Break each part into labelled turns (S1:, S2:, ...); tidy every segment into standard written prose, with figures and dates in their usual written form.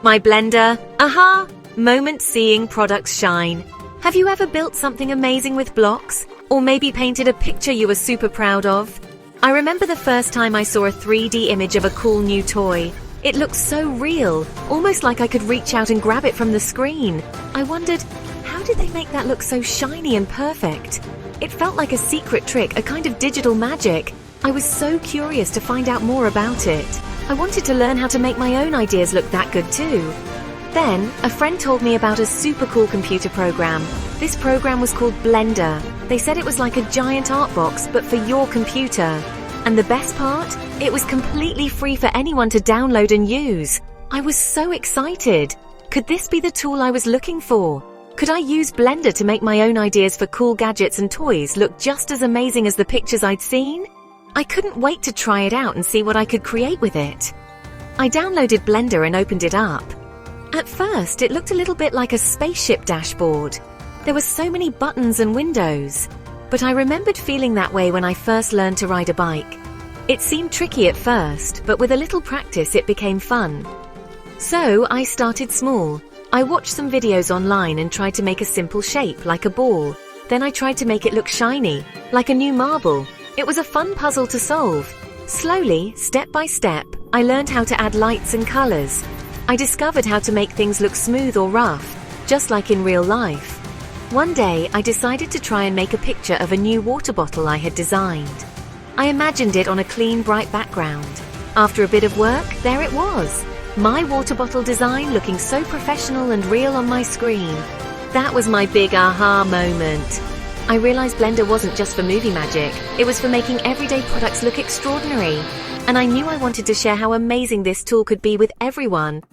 S1: My blender, aha! Moment seeing products shine. Have you ever built something amazing with blocks? Or maybe painted a picture you were super proud of? I remember the first time I saw a 3D image of a cool new toy. It looked so real, almost like I could reach out and grab it from the screen. I wondered, how did they make that look so shiny and perfect? It felt like a secret trick, a kind of digital magic. I was so curious to find out more about it. I wanted to learn how to make my own ideas look that good too. Then, a friend told me about a super cool computer program. This program was called Blender. They said it was like a giant art box, but for your computer. And the best part? It was completely free for anyone to download and use. I was so excited. Could this be the tool I was looking for? Could I use Blender to make my own ideas for cool gadgets and toys look just as amazing as the pictures I'd seen? I couldn't wait to try it out and see what I could create with it. I downloaded Blender and opened it up. At first, it looked a little bit like a spaceship dashboard. There were so many buttons and windows. But I remembered feeling that way when I first learned to ride a bike. It seemed tricky at first, but with a little practice it became fun. So I started small. I watched some videos online and tried to make a simple shape, like a ball. Then I tried to make it look shiny, like a new marble. It was a fun puzzle to solve. Slowly, step by step, I learned how to add lights and colors. I discovered how to make things look smooth or rough, just like in real life. One day, I decided to try and make a picture of a new water bottle I had designed. I imagined it on a clean, bright background. After a bit of work, there it was. My water bottle design looking so professional and real on my screen. That was my big aha moment. I realized Blender wasn't just for movie magic. It was for making everyday products look extraordinary. And I knew I wanted to share how amazing this tool could be with everyone.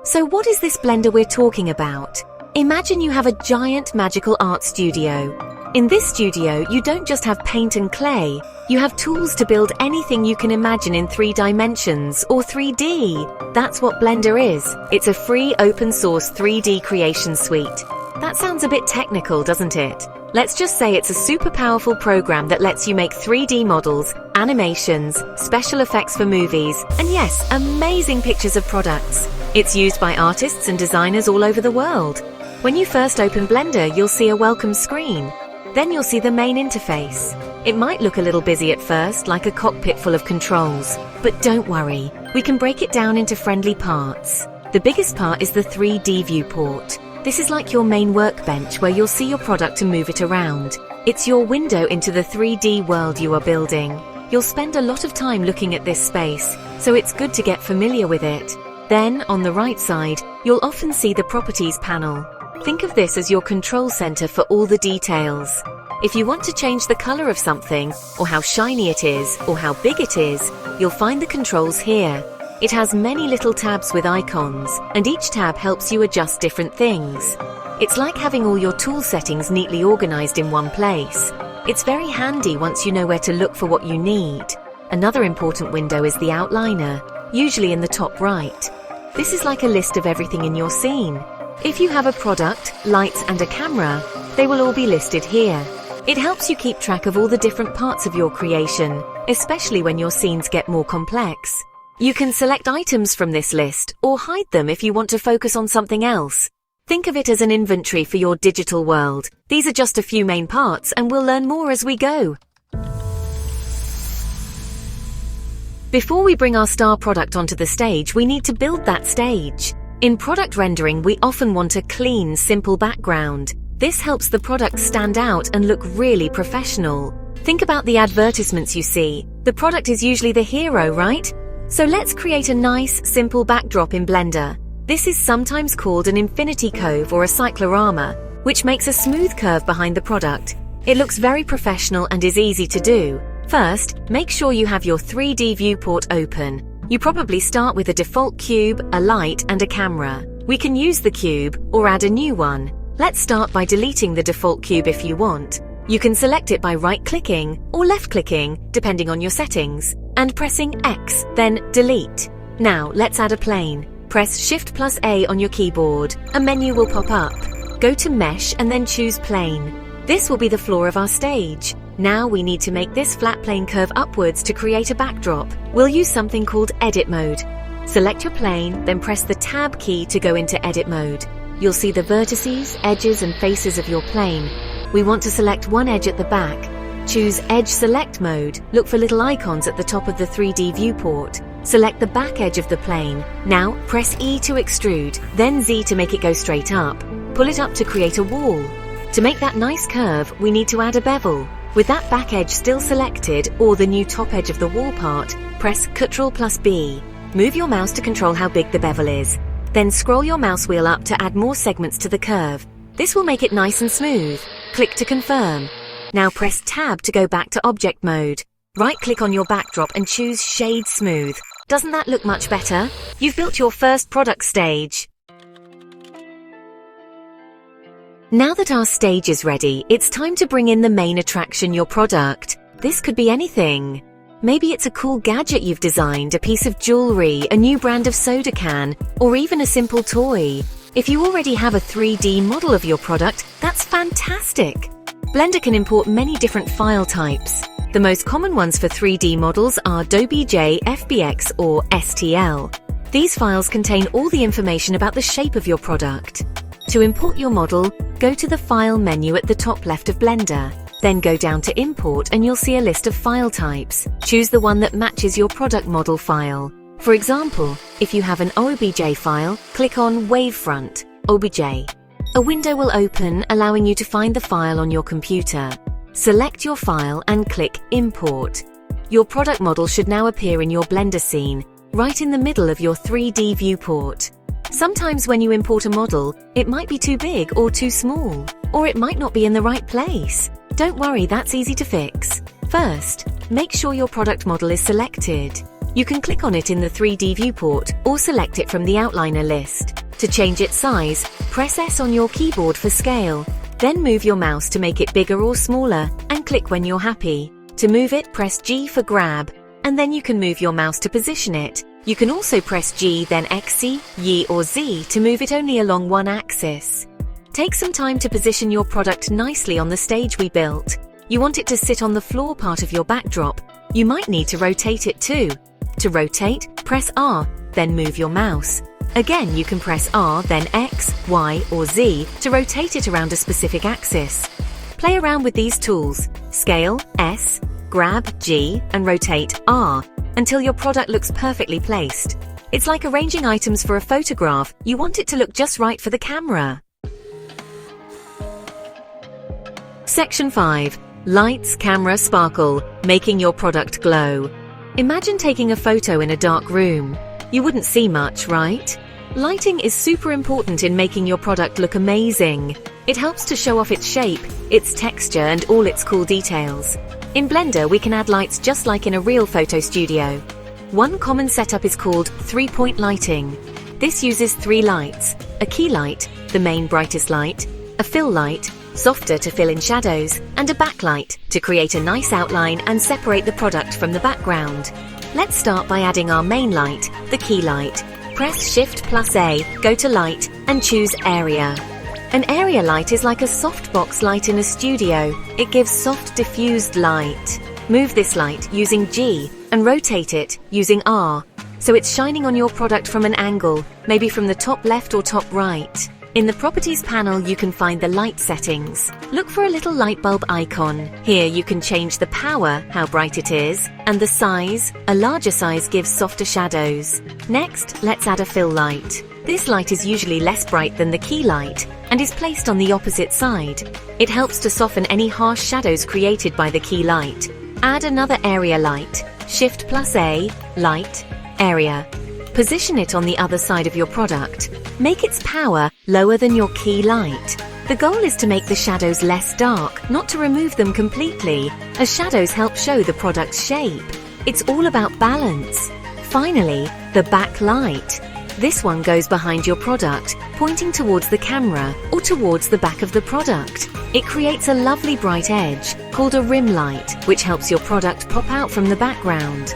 S1: So what is this Blender we're talking about? Imagine you have a giant magical art studio. In this studio, you don't just have paint and clay. You have tools to build anything you can imagine in 3 dimensions or 3D. That's what Blender is. It's a free open source 3D creation suite. That sounds a bit technical, doesn't it? Let's just say it's a super powerful program that lets you make 3D models, animations, special effects for movies, and yes, amazing pictures of products. It's used by artists and designers all over the world. When you first open Blender, you'll see a welcome screen. Then you'll see the main interface. It might look a little busy at first, like a cockpit full of controls. But don't worry, we can break it down into friendly parts. The biggest part is the 3D viewport. This is like your main workbench where you'll see your product and move it around. It's your window into the 3D world you are building. You'll spend a lot of time looking at this space, so it's good to get familiar with it. Then, on the right side, you'll often see the Properties panel. Think of this as your control center for all the details. If you want to change the color of something, or how shiny it is, or how big it is, you'll find the controls here. It has many little tabs with icons, and each tab helps you adjust different things. It's like having all your tool settings neatly organized in one place. It's very handy once you know where to look for what you need. Another important window is the outliner, usually in the top right. This is like a list of everything in your scene. If you have a product, lights and a camera, they will all be listed here. It helps you keep track of all the different parts of your creation, especially when your scenes get more complex. You can select items from this list, or hide them if you want to focus on something else. Think of it as an inventory for your digital world. These are just a few main parts, and we'll learn more as we go. Before we bring our star product onto the stage, we need to build that stage. In product rendering, we often want a clean, simple background. This helps the product stand out and look really professional. Think about the advertisements you see. The product is usually the hero, right? So let's create a nice, simple backdrop in Blender. This is sometimes called an infinity cove or a cyclorama, which makes a smooth curve behind the product. It looks very professional and is easy to do. First, make sure you have your 3D viewport open. You probably start with a default cube, a light, and a camera. We can use the cube or add a new one. Let's start by deleting the default cube if you want. You can select it by right-clicking or left-clicking, depending on your settings, and pressing X, then delete. Now, let's add a plane. Press Shift+A on your keyboard. A menu will pop up. Go to Mesh and then choose Plane. This will be the floor of our stage. Now we need to make this flat plane curve upwards to create a backdrop. We'll use something called Edit Mode. Select your plane, then press the Tab key to go into Edit Mode. You'll see the vertices, edges, and faces of your plane. We want to select one edge at the back. Choose Edge Select Mode. Look for little icons at the top of the 3D viewport. Select the back edge of the plane. Now press E to extrude, then Z to make it go straight up. Pull it up to create a wall. To make that nice curve, we need to add a bevel. With that back edge still selected, or the new top edge of the wall part, press Ctrl+B. Move your mouse to control how big the bevel is. Then scroll your mouse wheel up to add more segments to the curve. This will make it nice and smooth. Click to confirm. Now press Tab to go back to object mode. Right-click on your backdrop and choose Shade Smooth. Doesn't that look much better? You've built your first product stage. Now that our stage is ready, it's time to bring in the main attraction, your product. This could be anything. Maybe it's a cool gadget you've designed, a piece of jewelry, a new brand of soda can, or even a simple toy. If you already have a 3D model of your product, that's fantastic! Blender can import many different file types. The most common ones for 3D models are .obj, FBX, or STL. These files contain all the information about the shape of your product. To import your model, go to the File menu at the top left of Blender. Then go down to Import and you'll see a list of file types. Choose the one that matches your product model file. For example, if you have an OBJ file, click on Wavefront, OBJ. A window will open, allowing you to find the file on your computer. Select your file and click Import. Your product model should now appear in your Blender scene, right in the middle of your 3D viewport. Sometimes when you import a model, it might be too big or too small, or it might not be in the right place. Don't worry, that's easy to fix. First, make sure your product model is selected. You can click on it in the 3D viewport or select it from the outliner list. To change its size, press S on your keyboard for scale. Then move your mouse to make it bigger or smaller and click when you're happy. To move it, press G for grab, and then you can move your mouse to position it. You can also press G, then XY, Y or Z to move it only along one axis. Take some time to position your product nicely on the stage we built. You want it to sit on the floor part of your backdrop. You might need to rotate it too. To rotate, press R, then move your mouse. Again, you can press R, then X, Y, or Z to rotate it around a specific axis. Play around with these tools. Scale, S, grab, G, and rotate, R, until your product looks perfectly placed. It's like arranging items for a photograph. You want it to look just right for the camera. Section 5. Lights, Camera, Sparkle, making your product glow. Imagine taking a photo in a dark room. You wouldn't see much, right? Lighting is super important in making your product look amazing. It helps to show off its shape, its texture, and all its cool details. In Blender, we can add lights just like in a real photo studio. One common setup is called three-point lighting. This uses 3 lights: a key light, the main brightest light, a fill light, softer to fill in shadows, and a backlight to create a nice outline and separate the product from the background. Let's start by adding our main light, the key light. Press Shift+A, go to Light, and choose Area. An area light is like a softbox light in a studio. It gives soft diffused light. Move this light using G and rotate it using R, so it's shining on your product from an angle, maybe from the top left or top right. In the Properties panel, you can find the light settings. Look for a little light bulb icon. Here you can change the power, how bright it is, and the size. A larger size gives softer shadows. Next, let's add a fill light. This light is usually less bright than the key light and is placed on the opposite side. It helps to soften any harsh shadows created by the key light. Add another area light. Shift+A, Light, Area. Position it on the other side of your product. Make its power lower than your key light. The goal is to make the shadows less dark, not to remove them completely, as shadows help show the product's shape. It's all about balance. Finally, the backlight. This one goes behind your product, pointing towards the camera or towards the back of the product. It creates a lovely bright edge, called a rim light, which helps your product pop out from the background.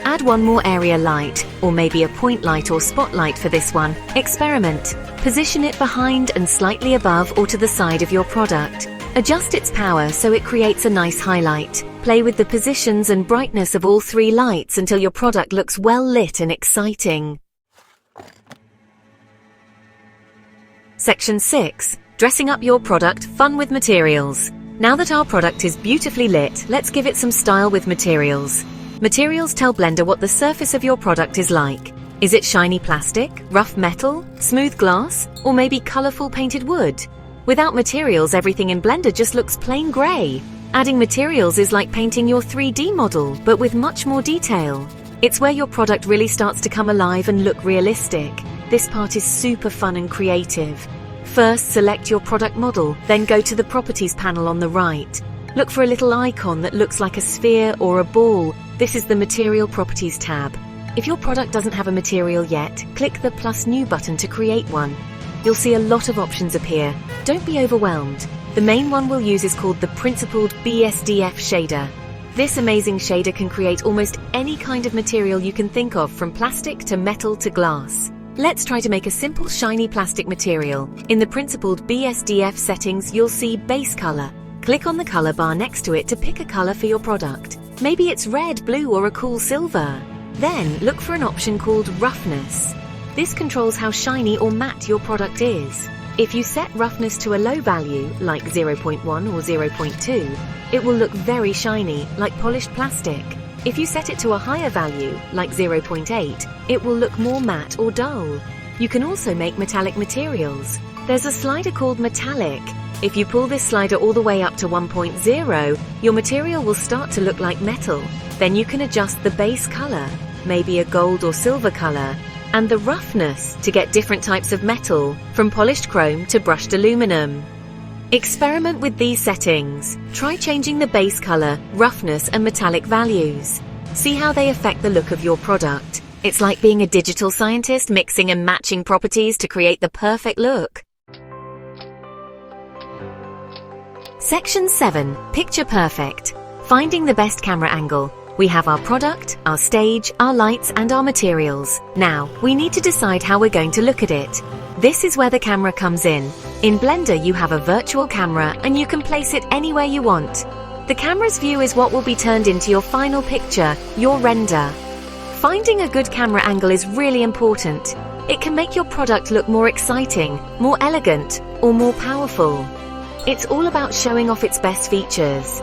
S1: Add one more area light, or maybe a point light or spotlight for this one. Experiment. Position it behind and slightly above or to the side of your product. Adjust its power so it creates a nice highlight. Play with the positions and brightness of all 3 lights until your product looks well lit and exciting. Section 6. Dressing up your product, fun with materials. Now that our product is beautifully lit, let's give it some style with materials. Materials tell Blender what the surface of your product is like. Is it shiny plastic, rough metal, smooth glass, or maybe colorful painted wood? Without materials, everything in Blender just looks plain gray. Adding materials is like painting your 3D model, but with much more detail. It's where your product really starts to come alive and look realistic. This part is super fun and creative. First, select your product model, then go to the Properties panel on the right. Look for a little icon that looks like a sphere or a ball. This is the Material Properties tab. If your product doesn't have a material yet, click the plus new button to create one. You'll see a lot of options appear. Don't be overwhelmed. The main one we'll use is called the Principled BSDF shader. This amazing shader can create almost any kind of material you can think of, from plastic to metal to glass. Let's try to make a simple shiny plastic material. In the Principled BSDF settings, you'll see Base Color. Click on the color bar next to it to pick a color for your product. Maybe it's red, blue, or a cool silver. Then look for an option called Roughness. This controls how shiny or matte your product is. If you set roughness to a low value, like 0.1 or 0.2, it will look very shiny, like polished plastic. If you set it to a higher value, like 0.8, it will look more matte or dull. You can also make metallic materials. There's a slider called Metallic. If you pull this slider all the way up to 1.0, your material will start to look like metal. Then you can adjust the base color, maybe a gold or silver color, and the roughness to get different types of metal, from polished chrome to brushed aluminum. Experiment with these settings. Try changing the base color, roughness, and metallic values. See how they affect the look of your product. It's like being a digital scientist, mixing and matching properties to create the perfect look. Section 7. Picture Perfect. Finding the best camera angle. We have our product, our stage, our lights, and our materials. Now, we need to decide how we're going to look at it. This is where the camera comes in. In Blender, you have a virtual camera, and you can place it anywhere you want. The camera's view is what will be turned into your final picture, your render. Finding a good camera angle is really important. It can make your product look more exciting, more elegant, or more powerful. It's all about showing off its best features.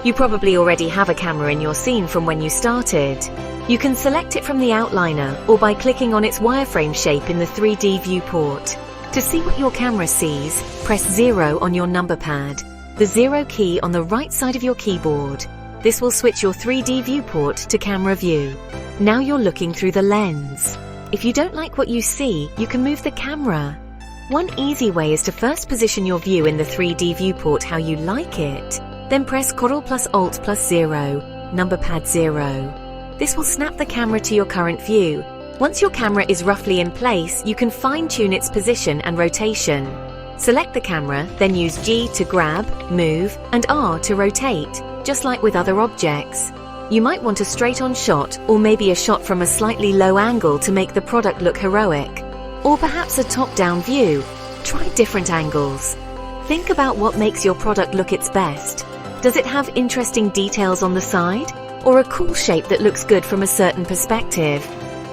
S1: You probably already have a camera in your scene from when you started. You can select it from the outliner or by clicking on its wireframe shape in the 3D viewport. To see what your camera sees, press 0 on your number pad, the 0 key on the right side of your keyboard. This will switch your 3D viewport to camera view. Now you're looking through the lens. If you don't like what you see, you can move the camera. One easy way is to first position your view in the 3D viewport how you like it. Then press Ctrl plus Alt plus 0, number pad 0. This will snap the camera to your current view. Once your camera is roughly in place, you can fine-tune its position and rotation. Select the camera, then use G to grab, move, and R to rotate, just like with other objects. You might want a straight-on shot, or maybe a shot from a slightly low angle to make the product look heroic. Or perhaps a top-down view. Try different angles. Think about what makes your product look its best. Does it have interesting details on the side? Or a cool shape that looks good from a certain perspective?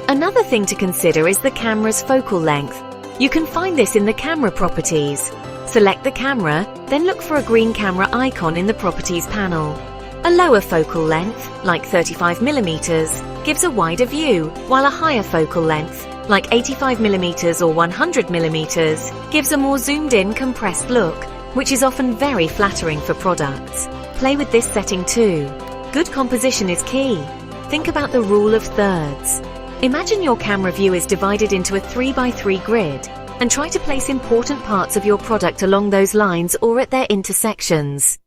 S1: Another thing to consider is the camera's focal length. You can find this in the camera properties. Select the camera, then look for a green camera icon in the Properties panel. A lower focal length, like 35mm, gives a wider view, while a higher focal length, like 85mm or 100mm, gives a more zoomed-in, compressed look, which is often very flattering for products. Play with this setting too. Good composition is key. Think about the rule of thirds. Imagine your camera view is divided into a 3x3 grid, and try to place important parts of your product along those lines or at their intersections.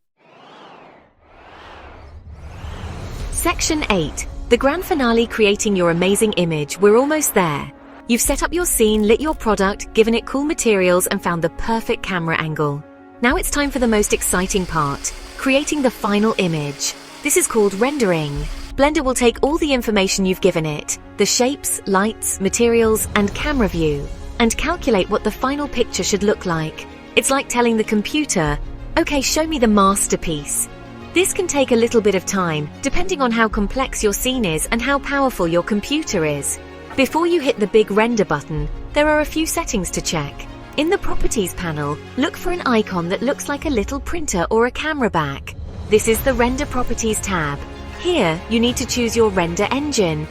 S1: Section 8. The grand finale, creating your amazing image. We're almost there. You've set up your scene, lit your product, given it cool materials, and found the perfect camera angle. Now it's time for the most exciting part, creating the final image. This is called rendering. Blender will take all the information you've given it, the shapes, lights, materials, and camera view, and calculate what the final picture should look like. It's like telling the computer, Okay, show me the masterpiece. This can take a little bit of time, depending on how complex your scene is and how powerful your computer is. Before you hit the big render button, there are a few settings to check. In the Properties panel, look for an icon that looks like a little printer or a camera back. This is the Render Properties tab. Here, you need to choose your render engine.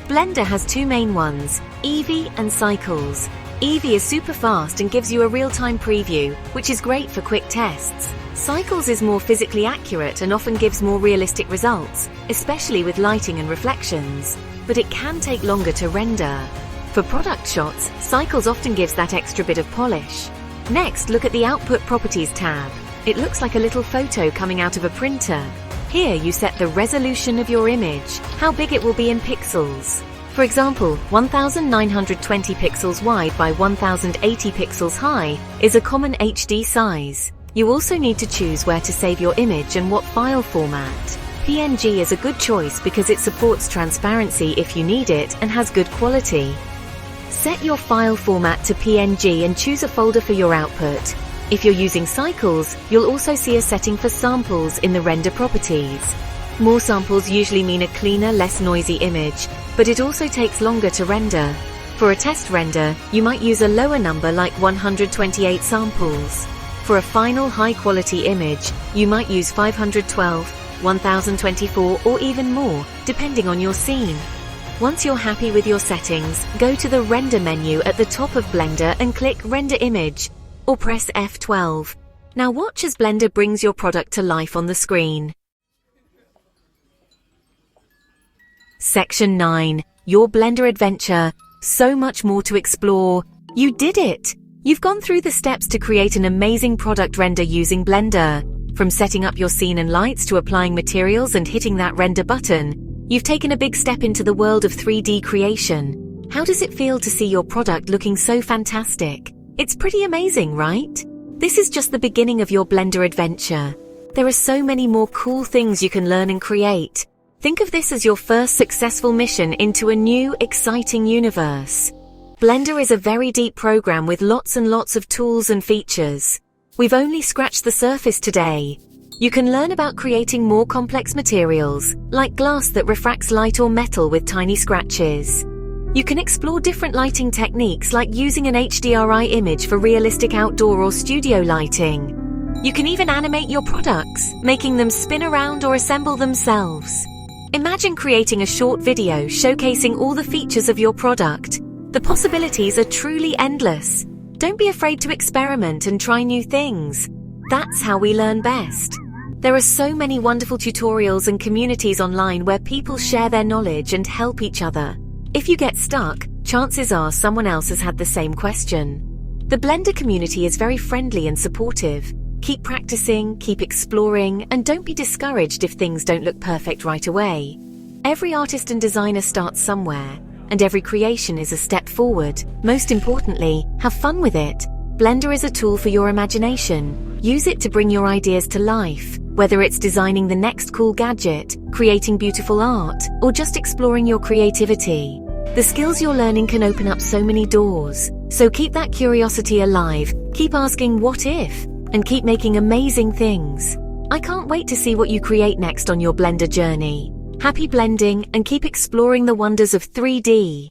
S1: Blender has two main ones, Eevee and Cycles. Eevee is super fast and gives you a real-time preview, which is great for quick tests. Cycles is more physically accurate and often gives more realistic results, especially with lighting and reflections, but it can take longer to render. For product shots, Cycles often gives that extra bit of polish. Next, look at the Output Properties tab. It looks like a little photo coming out of a printer. Here you set the resolution of your image, how big it will be in pixels. For example, 1920 pixels wide by 1080 pixels high is a common HD size. You also need to choose where to save your image and what file format. PNG is a good choice because it supports transparency if you need it and has good quality. Set your file format to PNG and choose a folder for your output. If you're using Cycles, you'll also see a setting for samples in the render properties. More samples usually mean a cleaner, less noisy image, but it also takes longer to render. For a test render, you might use a lower number like 128 samples. For a final high-quality image, you might use 512, 1024 or even more, depending on your scene. Once you're happy with your settings, go to the Render menu at the top of Blender and click Render Image, or press F12. Now watch as Blender brings your product to life on the screen. Section 9. Your Blender Adventure. So much more to explore. You did it! You've gone through the steps to create an amazing product render using Blender. From setting up your scene and lights to applying materials and hitting that render button, you've taken a big step into the world of 3D creation. How does it feel to see your product looking so fantastic? It's pretty amazing, right? This is just the beginning of your Blender adventure. There are so many more cool things you can learn and create. Think of this as your first successful mission into a new, exciting universe. Blender is a very deep program with lots and lots of tools and features. We've only scratched the surface today. You can learn about creating more complex materials, like glass that refracts light or metal with tiny scratches. You can explore different lighting techniques like using an HDRI image for realistic outdoor or studio lighting. You can even animate your products, making them spin around or assemble themselves. Imagine creating a short video showcasing all the features of your product. The possibilities are truly endless. Don't be afraid to experiment and try new things. That's how we learn best. There are so many wonderful tutorials and communities online where people share their knowledge and help each other. If you get stuck, chances are someone else has had the same question. The Blender community is very friendly and supportive. Keep practicing, keep exploring, and don't be discouraged if things don't look perfect right away. Every artist and designer starts somewhere, and every creation is a step forward. Most importantly, have fun with it. Blender is a tool for your imagination. Use it to bring your ideas to life, whether it's designing the next cool gadget, creating beautiful art, or just exploring your creativity. The skills you're learning can open up so many doors. So keep that curiosity alive, keep asking what if, and keep making amazing things. I can't wait to see what you create next on your Blender journey. Happy blending and keep exploring the wonders of 3D.